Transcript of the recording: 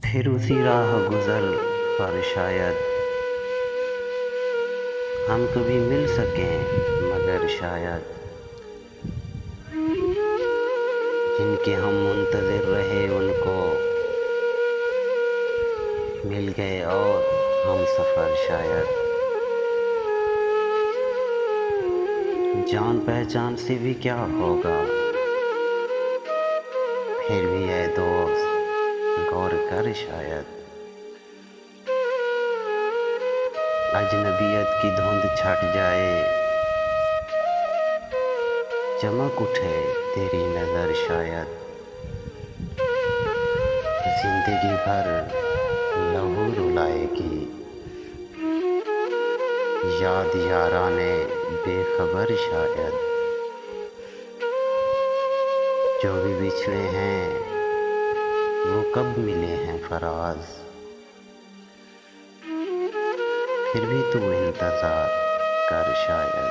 फिर उसी राह गुज़र पर शायद हम कभी मिल सकें, मगर शायद जिनके हम मुंतज़िर रहे उनको मिल गए और हम सफ़र शायद जान पहचान से भी क्या होगा। फिर भी है दोस्त गौर कर, शायद अजनबियत की धुंध छट जाए, चमक उठे तेरी नज़र शायद जिंदगी भर लहू रुलाएगी याद याराने बेखबर शायद। जो भी बिछड़े हैं वो कब मिले हैं फराज, फिर भी तू इंतज़ार कर शायद।